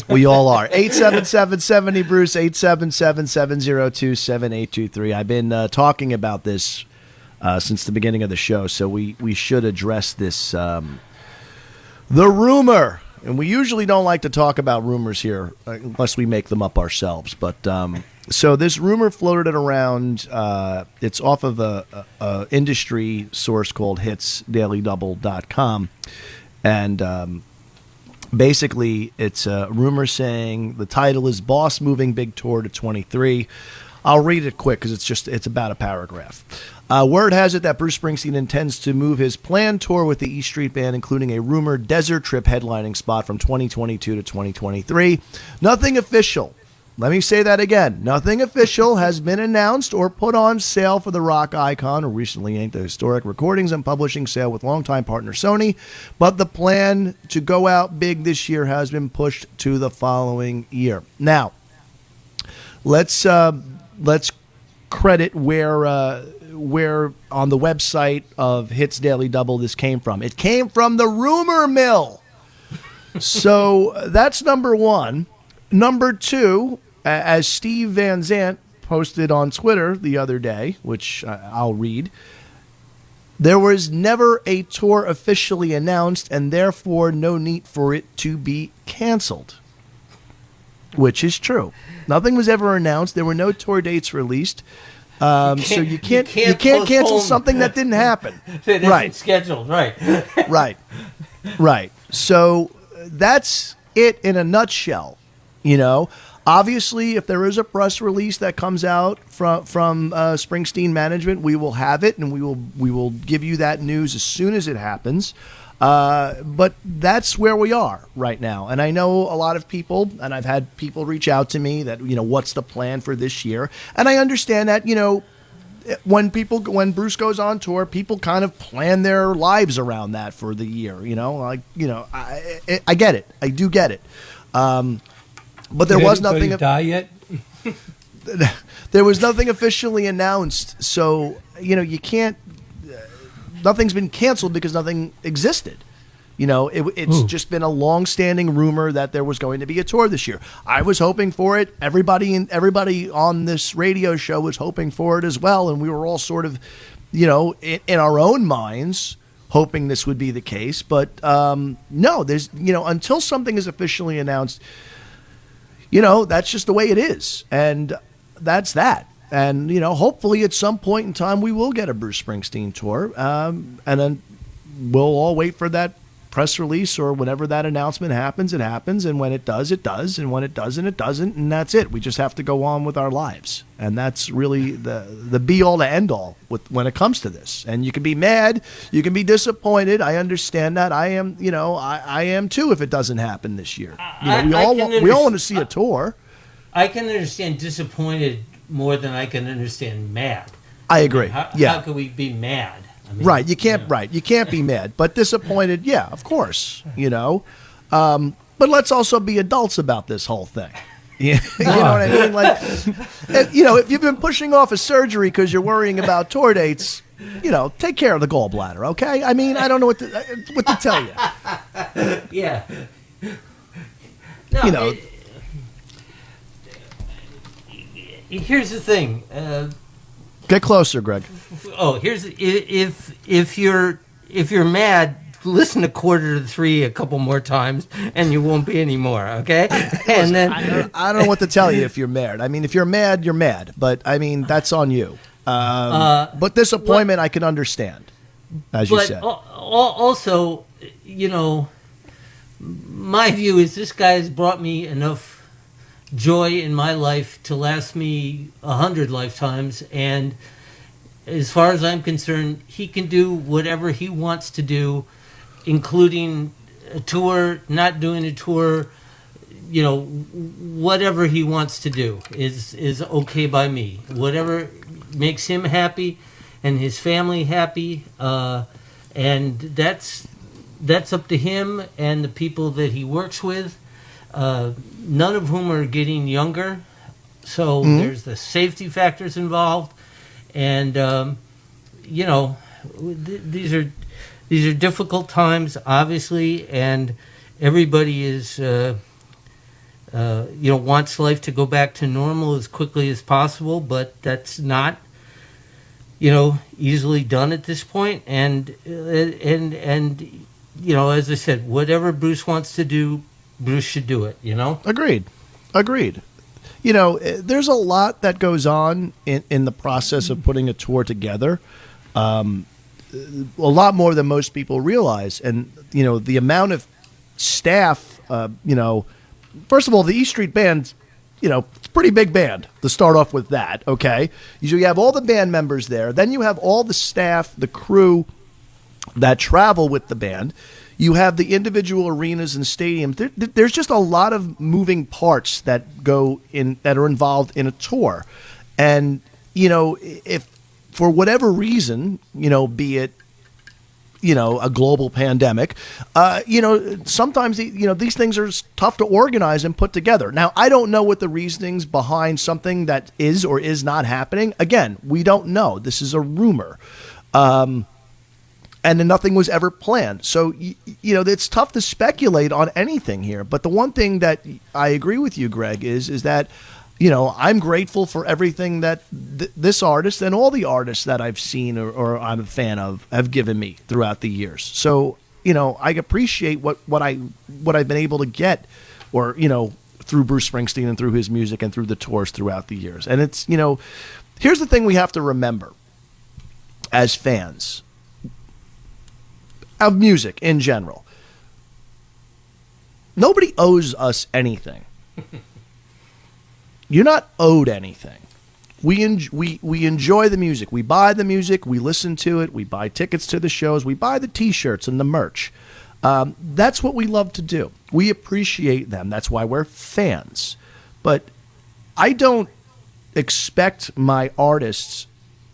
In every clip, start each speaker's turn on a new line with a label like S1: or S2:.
S1: We all are. 877-70-BRUCE, 877-702-7823. I've been talking about this since the beginning of the show, so we should address this. The rumor, and we usually don't like to talk about rumors here unless we make them up ourselves, but so this rumor floated around. It's off of a industry source called hitsdailydouble.com, and basically, it's a rumor saying the title is Boss Moving Big Tour to 23. I'll read it quick because it's about a paragraph. Word has it that Bruce Springsteen intends to move his planned tour with the E Street Band, including a rumored desert trip headlining spot from 2022 to 2023. Nothing official. Let me say that again. Nothing official has been announced or put on sale for the rock icon, who recently inked the historic recordings and publishing sale with longtime partner Sony, but the plan to go out big this year has been pushed to the following year. Now, let's credit where on the website of Hits Daily Double this came from. It came from the rumor mill. So that's number one. Number two, as Steve Van Zandt posted on Twitter the other day, which I'll read, there was never a tour officially announced and therefore no need for it to be canceled, which is true. Nothing was ever announced. There were no tour dates released. So you can't cancel something that didn't happen.
S2: That isn't scheduled, right.
S1: Right. So that's it in a nutshell. You know, obviously, if there is a press release that comes out from Springsteen management, we will have it, and we will give you that news as soon as it happens. But that's where we are right now. And I know a lot of people, and I've had people reach out to me that, what's the plan for this year? And I understand that, when Bruce goes on tour, people kind of plan their lives around that for the year, I get it. I do get it. But there was nothing.
S3: Die yet?
S1: There was nothing officially announced, so you can't. Nothing's been canceled because nothing existed. It's just been a long-standing rumor that there was going to be a tour this year. I was hoping for it. Everybody on this radio show was hoping for it as well, and we were all sort of, in our own minds, hoping this would be the case. But no, there's until something is officially announced. That's just the way it is. And that's that. And, hopefully at some point in time, we will get a Bruce Springsteen tour. And then we'll all wait for that press release, or whenever that announcement happens, it happens. And when it does, it does. And when it doesn't, it doesn't. And that's it. We just have to go on with our lives. And that's really the be all to end all when it comes to this. And you can be mad. You can be disappointed. I understand that. I am, I am too if it doesn't happen this year. We all want to see a tour.
S2: I can understand disappointed more than I can understand mad.
S1: I agree.
S2: How can we be mad?
S1: Right. You can't be mad, but disappointed. Yeah, of course, but let's also be adults about this whole thing. You know what I mean? Like, if you've been pushing off a surgery because you're worrying about tour dates, take care of the gallbladder. Okay. I mean, I don't know what to tell you.
S2: Yeah. No, here's the thing.
S1: Get closer, Greg.
S2: If you're mad, listen to 2:45 a couple more times, and you won't be anymore. Okay. And then
S1: I don't know what to tell you if you're mad. I mean, if you're mad, you're mad. But I mean, that's on you. But disappointment, I can understand, as you said.
S2: Also, my view is this guy's brought me enough joy in my life to last me 100 lifetimes, and as far as I'm concerned, he can do whatever he wants to do, including a tour, not doing a tour, whatever he wants to do is okay by me. Whatever makes him happy and his family happy, and that's up to him and the people that he works with. None of whom are getting younger, so there's the safety factors involved, and these are difficult times, obviously, and everybody is wants life to go back to normal as quickly as possible, but that's not, easily done at this point. And as I said, whatever Bruce wants to do, Bruce should do it.
S1: Agreed. There's a lot that goes on in the process of putting a tour together. A lot more than most people realize. And, the amount of staff, first of all, the E Street Band, it's a pretty big band to start off with that, okay? You have all the band members there. Then you have all the staff, the crew that travel with the band. You have the individual arenas and stadiums. There's just a lot of moving parts that are involved in a tour. And, if for whatever reason, be it, a global pandemic, sometimes, these things are tough to organize and put together. Now, I don't know what the reasonings behind something that is or is not happening. Again, we don't know. This is a rumor. And then nothing was ever planned. So, it's tough to speculate on anything here. But the one thing that I agree with you, Greg, is that, I'm grateful for everything that this artist and all the artists that I've seen or I'm a fan of have given me throughout the years. So, I appreciate what I've been able to get or, through Bruce Springsteen and through his music and through the tours throughout the years. And it's, here's the thing we have to remember as fans of music in general. Nobody owes us anything. You're not owed anything. We enjoy the music. We buy the music. We listen to it. We buy tickets to the shows. We buy the T-shirts and the merch. That's what we love to do. We appreciate them. That's why we're fans. But I don't expect my artists,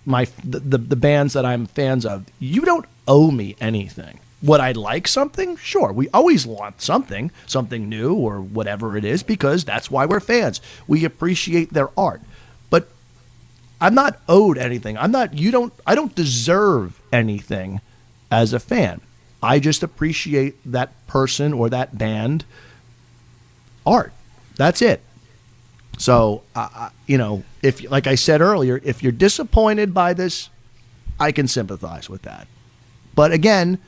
S1: the bands that I'm fans of, you don't owe me anything. Would I like something? Sure. We always want something new or whatever it is, because that's why we're fans. We appreciate their art. But I'm not owed anything. I don't deserve anything as a fan. I just appreciate that person or that band art. That's it. So, if, like I said earlier, if you're disappointed by this, I can sympathize with that. But again,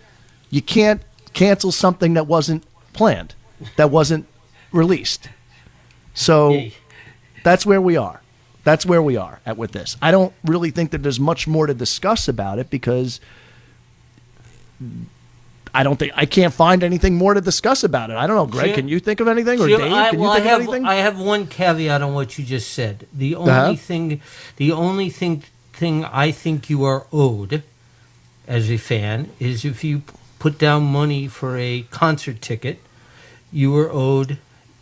S1: you can't cancel something that wasn't planned, that wasn't released. So that's where we are. That's where we are with this. I don't really think that there's much more to discuss about it, because I can't find anything more to discuss about it. I don't know, Greg, can you think of anything? Or Dave, can you think of anything?
S2: I have one caveat on what you just said. The only thing I think you are owed as a fan is if you put down money for a concert ticket, you are owed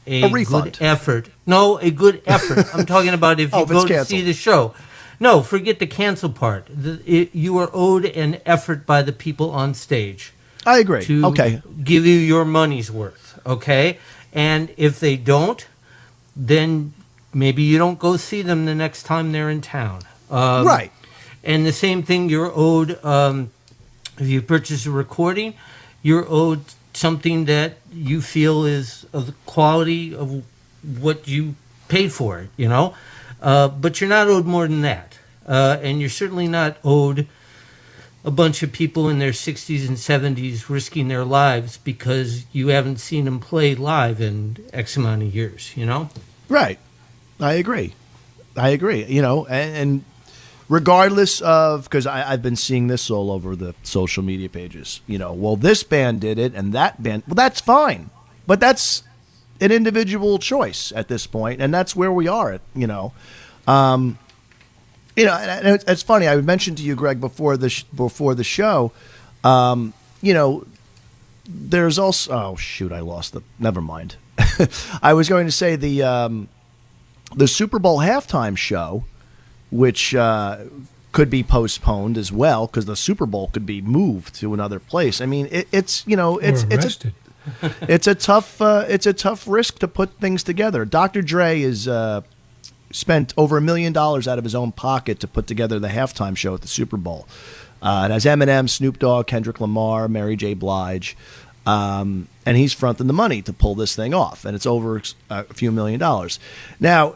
S2: a
S1: refund.
S2: Good effort. No, a good effort. I'm talking about if you go to see the show. No, forget the cancel part. You are owed an effort by the people on stage.
S1: I agree.
S2: To give you your money's worth. Okay? And if they don't, then maybe you don't go see them the next time they're in town.
S1: Right.
S2: And the same thing you're owed, if you purchase a recording, you're owed something that you feel is of the quality of what you paid for it, but you're not owed more than that. And you're certainly not owed a bunch of people in their 60s and 70s risking their lives because you haven't seen them play live in X amount of years,
S1: Right. I agree. And regardless of, because I've been seeing this all over the social media pages, well, this band did it and that band, well, that's fine. But that's an individual choice at this point, and that's where we are, and it's funny. I mentioned to you, Greg, before the show. There's also I lost the. Never mind. I was going to say the Super Bowl halftime show, which could be postponed as well because the Super Bowl could be moved to another place. I mean, it's a tough risk to put things together. Dr. Dre is. Spent over $1 million out of his own pocket to put together the halftime show at the Super Bowl. It has Eminem, Snoop Dogg, Kendrick Lamar, Mary J. Blige. and he's fronting the money to pull this thing off, and it's over a few $1 million. Now,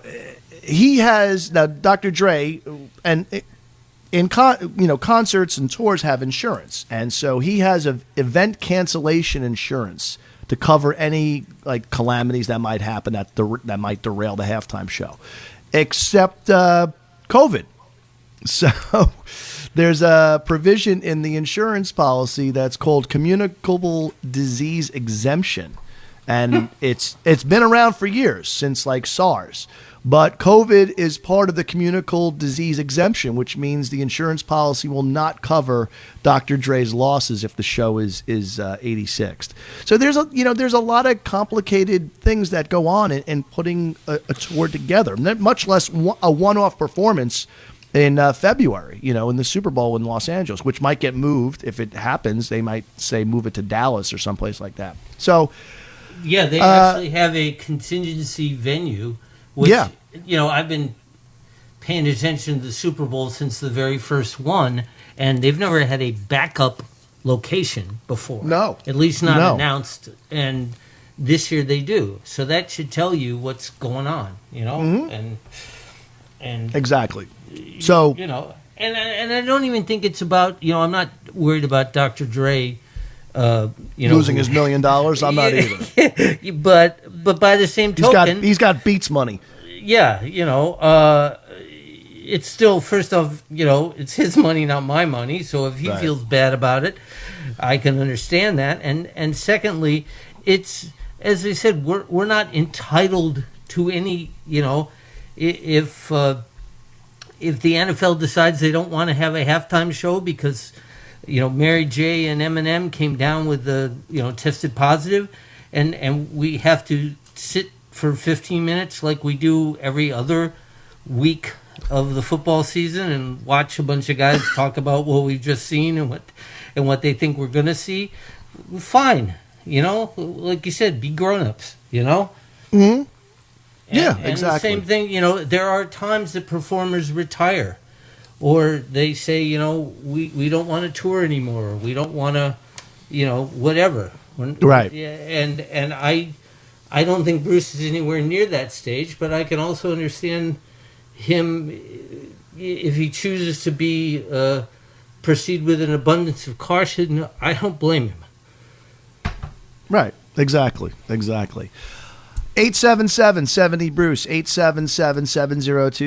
S1: Dr. Dre and concerts and tours have insurance, and so he has an event cancellation insurance to cover any like calamities that might happen that might derail the halftime show, except COVID. So there's a provision in the insurance policy that's called communicable disease exemption. And it's been around for years, since like SARS. But COVID is part of the communicable disease exemption, which means the insurance policy will not cover Dr. Dre's losses if the show is 86th. So there's a lot of complicated things that go on in putting a tour together, much less a one-off performance in February, in the Super Bowl in Los Angeles, which might get moved. If it happens, they might say move it to Dallas or someplace like that. So,
S2: yeah, they actually have a contingency venue, which, I've been paying attention to the Super Bowl since the very first one, and they've never had a backup location before.
S1: No.
S2: At least not announced, and this year they do. So that should tell you what's going on, and
S1: exactly. So,
S2: and I don't even think it's about, I'm not worried about Dr. Dre,
S1: losing his $1 million. I'm not either.
S2: But by the same token,
S1: he's got Beats money.
S2: Yeah, it's still, first off, it's his money, not my money. So if he feels bad about it, I can understand that. And secondly, it's, as I said, we're not entitled to any, if the NFL decides they don't want to have a halftime show because Mary J and Eminem came down with tested positive, and we have to sit for 15 minutes like we do every other week of the football season and watch a bunch of guys talk about what we've just seen and what they think we're going to see. Fine, like you said, be grown-ups,
S1: Mm-hmm. Yeah,
S2: and
S1: exactly.
S2: The same thing, there are times that performers retire, or they say, we don't want to tour anymore, or we don't want to, whatever.
S1: Right.
S2: And I don't think Bruce is anywhere near that stage, but I can also understand him if he chooses to proceed with an abundance of caution. I don't blame him.
S1: Right. Exactly. 877-70 Bruce 877-702